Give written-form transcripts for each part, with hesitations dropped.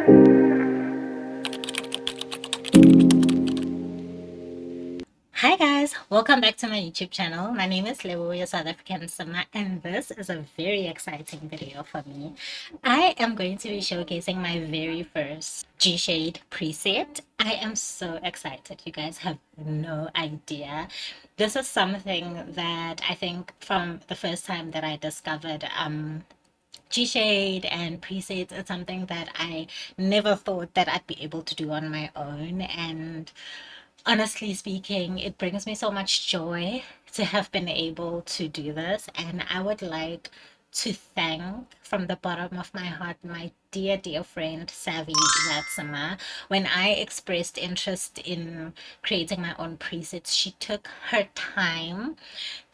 Hi guys, welcome back to my YouTube channel. My name is Lebo, your South African summer, and this is a very exciting video for me. I am going to be showcasing my very first Gshade preset. I am so excited. You guys have no idea. This is something that I think from the first time that I discovered Gshade and presets, it's something that I never thought that I'd be able to do on my own, and honestly speaking, it brings me so much joy to have been able to do this. And I would like to thank from the bottom of my heart my dear friend Savvy that summer. When I expressed interest in creating my own presets, she took her time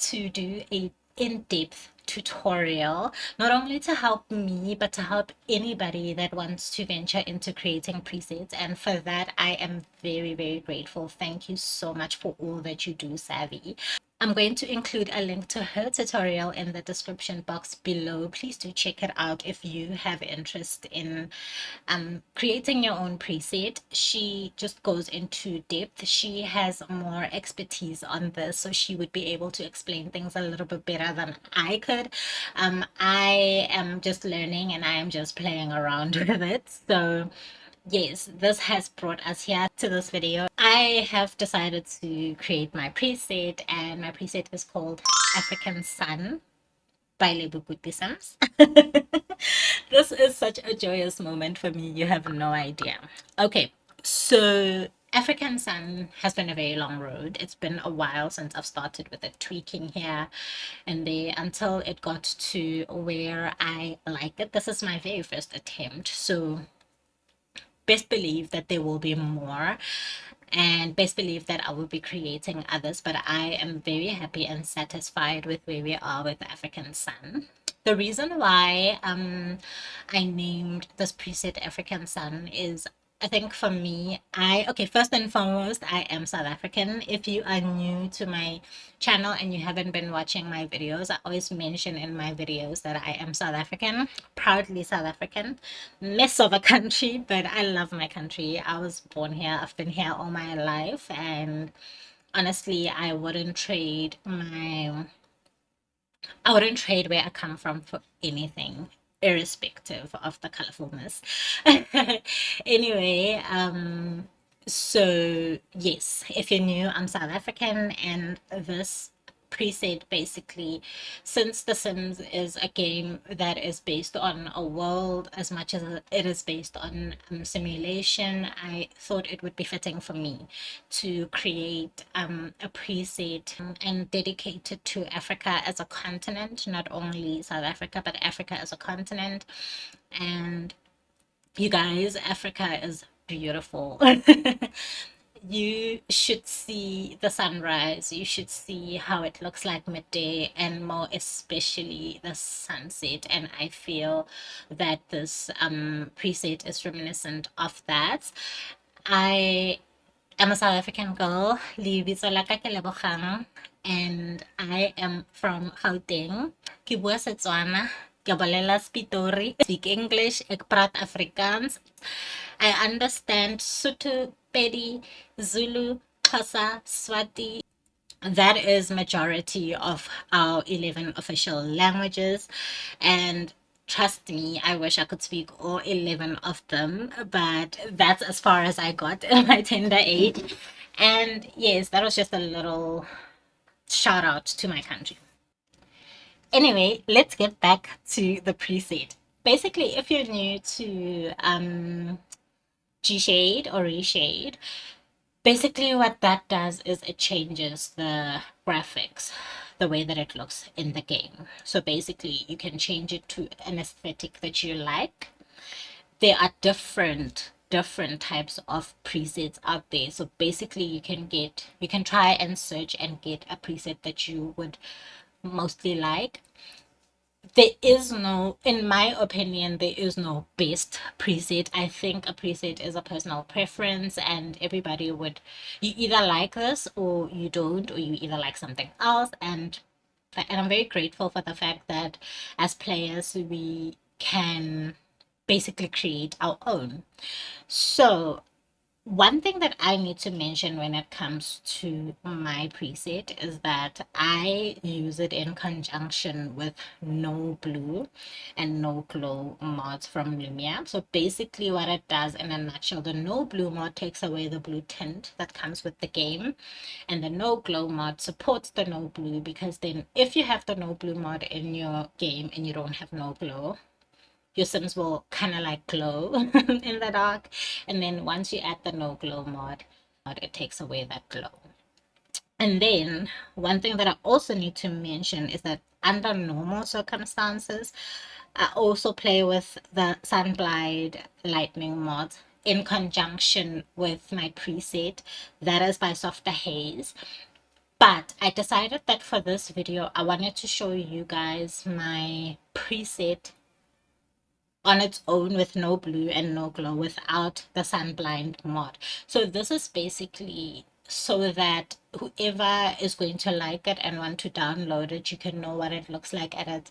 to do a in-depth tutorial, not only to help me but to help anybody that wants to venture into creating presets. And for that, I am very grateful. Thank you so much for all that you do, Savvy. I'm going to include a link to her tutorial in the description box below. Please do check it out if you have interest in creating your own preset. She just goes into depth. She has more expertise on this, so she would be able to explain things a little bit better than I could. I am just learning and I am just playing around with it. So yes, this has brought us here to this video. I have decided to create my preset, and my preset is called African Sun by Lebokutysims. This is such a joyous moment for me. You have no idea. Okay, so African Sun has been a very long road. It's been a while since I've started with the tweaking here and there until it got to where I like it. This is my very first attempt. So best believe that there will be more, and best believe that I will be creating others, but I am very happy and satisfied with where we are with African Sun. The reason why I named this preset African Sun is, I think for me, okay, first and foremost, I am South African. If you are new to my channel and you haven't been watching my videos, I always mention in my videos that I am South African, proudly South African. Mess of a country, but I love my country. I was born here, I've been here all my life, and honestly, I wouldn't trade where I come from for anything, irrespective of the colorfulness. Anyway, so yes, if you're new, I'm South African, and this preset basically, since The Sims is a game that is based on a world as much as it is based on simulation, I thought it would be fitting for me to create a preset and dedicate it to Africa as a continent, not only South Africa, but Africa as a continent. And you guys, Africa is beautiful. You should see the sunrise, you should see how it looks like midday, and more especially the sunset. And I feel that this preset is reminiscent of that. I am a South African girl, lebitso la ka ke Lebogang, and I am from Gauteng. Ke bua Setswana, ke bolela Spitori, speak English, ek praat Afrikaans. I understand Sotho, Pedi, Zulu, Xhosa, Swati. That is majority of our 11 official languages, and trust me, I wish I could speak all 11 of them, but that's as far as I got in my tender age. And yes, that was just a little shout out to my country. Anyway, let's get back to the preset. Basically, if you're new to Gshade or Reshade, basically what that does is it changes the graphics, the way that it looks in the game. So basically you can change it to an aesthetic that you like. There are different types of presets out there, so basically you can try and search and get a preset that you would mostly like. There is no, in my opinion, there is no best preset. I think a preset is a personal preference, and everybody would, you either like this or you don't, or you either like something else. And I'm very grateful for the fact that as players we can basically create our own. So one thing that I need to mention when it comes to my preset is that I use it in conjunction with No Blue and No Glow mods from Lumia. So basically what it does in a nutshell, the No Blue mod takes away the blue tint that comes with the game, and the No Glow mod supports the No Blue, because then if you have the No Blue mod in your game and you don't have No Glow, your Sims will kind of like glow in the dark. And then once you add the No Glow mod, it takes away that glow. And then one thing that I also need to mention is that under normal circumstances, I also play with the Sunblind Lightning mod in conjunction with my preset that is by Softer Haze. But I decided that for this video, I wanted to show you guys my preset on its own with No Blue and No Glow without the Sunblind mod. So this is basically so that whoever is going to like it and want to download it, you can know what it looks like at its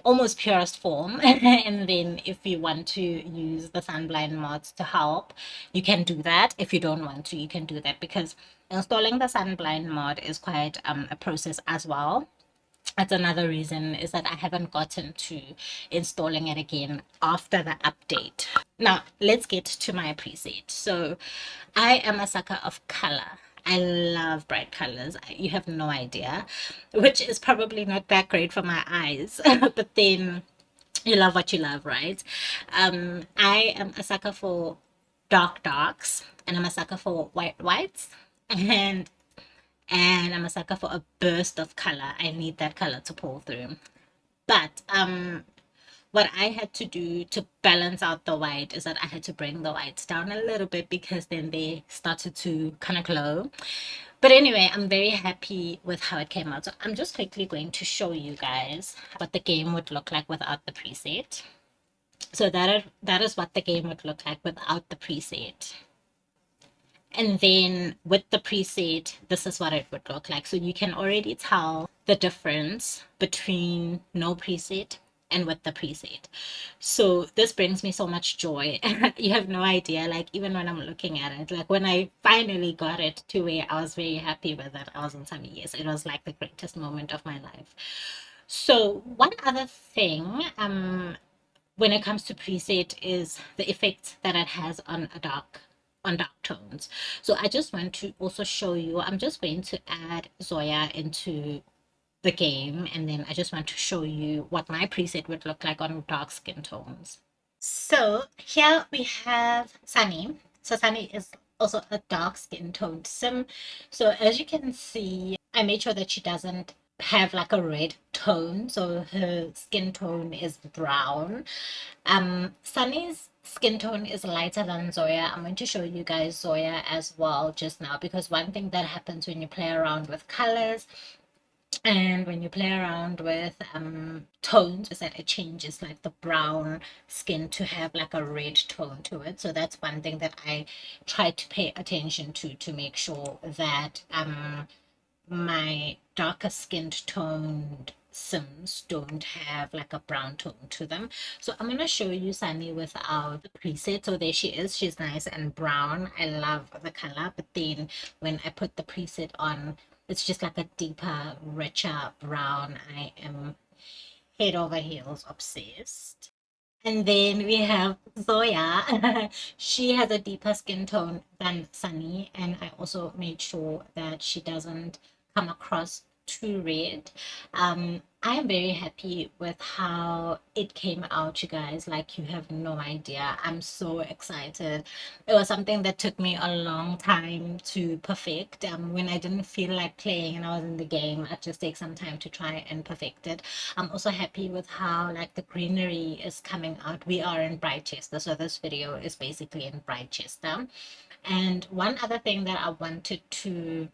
almost purest form. And then if you want to use the Sunblind mods to help, you can do that. If you don't want to, you can do that, because installing the Sunblind mod is quite a process as well. That's another reason, is that I haven't gotten to installing it again after the update. Now, let's get to my preset. So I am a sucker of color. I love bright colors. You have no idea, which is probably not that great for my eyes, but then you love what you love, right? I am a sucker for dark darks, and I'm a sucker for white whites, and I'm a sucker for a burst of color. I need that color to pull through. But what I had to do to balance out the white is that I had to bring the whites down a little bit, because then they started to kind of glow. But anyway, I'm very happy with how it came out. So I'm just quickly going to show you guys what the game would look like without the preset. So that is what the game would look like without the preset. And then with the preset, this is what it would look like. So you can already tell the difference between no preset and with the preset. So this brings me so much joy. You have no idea. Like, even when I'm looking at it, like when I finally got it to where I was very happy with it, I was in some years. It was like the greatest moment of my life. So one other thing, when it comes to preset, is the effect that it has on dark tones. So I just want to also show you, I'm just going to add Zoya into the game, and then I just want to show you what my preset would look like on dark skin tones. So here we have Sunny. So Sunny is also a dark skin toned sim. So as you can see, I made sure that she doesn't have like a red tone, so her skin tone is brown. Sunny's skin tone is lighter than Zoya. I'm going to show you guys Zoya as well just now, because one thing that happens when you play around with colors and when you play around with tones is that it changes like the brown skin to have like a red tone to it. So that's one thing that I try to pay attention to make sure that my darker skinned toned Sims don't have like a brown tone to them. So I'm gonna show you Sunny without the preset. So there she is. She's nice and brown. I love the color, but then when I put the preset on, it's just like a deeper, richer brown. I am head over heels obsessed. And then we have Zoya. She has a deeper skin tone than Sunny, and I also made sure that she doesn't come across too red. I am very happy with how it came out, you guys. Like, you have no idea. I'm so excited. It was something that took me a long time to perfect. When I didn't feel like playing and I was in the game, I'd just take some time to try and perfect it. I'm also happy with how like the greenery is coming out. We are in Britechester, so this video is basically in Britechester. And one other thing that I wanted to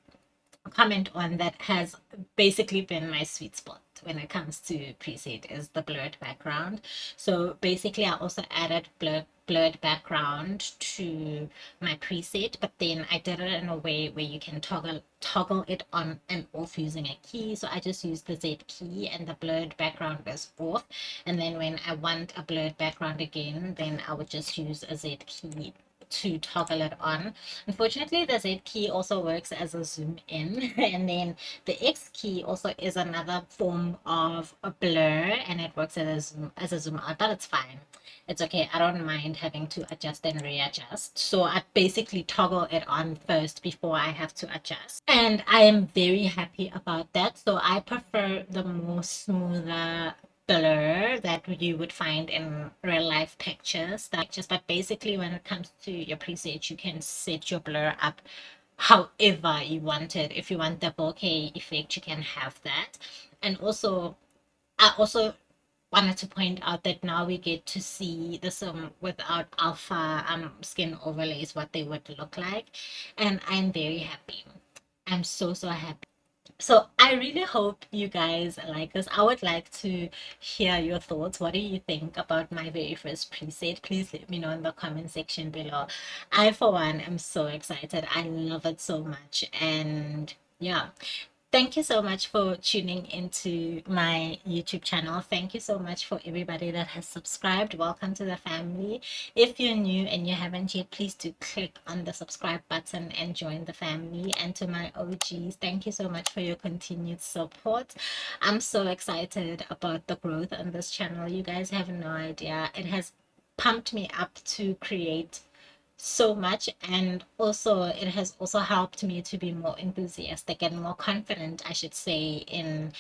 comment on that has basically been my sweet spot when it comes to preset is the blurred background. So basically I also added blurred background to my preset, but then I did it in a way where you can toggle it on and off using a key. So I just use the Z key and the blurred background is off, and then when I want a blurred background again, then I would just use a Z key to toggle it on. Unfortunately, the Z key also works as a zoom in, and then the X key also is another form of a blur, and it works as a zoom out, but it's fine. It's okay. I don't mind having to adjust and readjust. So I basically toggle it on first before I have to adjust. And I am very happy about that. So I prefer the more smoother blur that you would find in real life pictures. But basically when it comes to your presets, you can set your blur up however you want it. If you want the bokeh effect, you can have that. And also I also wanted to point out that now we get to see this without alpha skin overlays, what they would look like, and I'm very happy. I'm so happy. So I really hope you guys like this. I would like to hear your thoughts. What do you think about my very first preset? Please let me know in the comment section below. I, for one, am so excited. I love it so much. And yeah, thank you so much for tuning into my YouTube channel. Thank you so much for everybody that has subscribed. Welcome to the family. If you're new and you haven't yet, please do click on the subscribe button and join the family. And to my OGs, thank you so much for your continued support. I'm so excited about the growth on this channel. You guys have no idea. It has pumped me up to create so much, and also it has also helped me to be more enthusiastic and more confident, I should say, in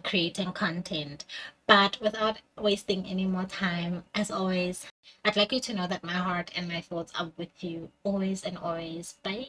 creating content. But without wasting any more time, as always, I'd like you to know that my heart and my thoughts are with you always and always. Bye.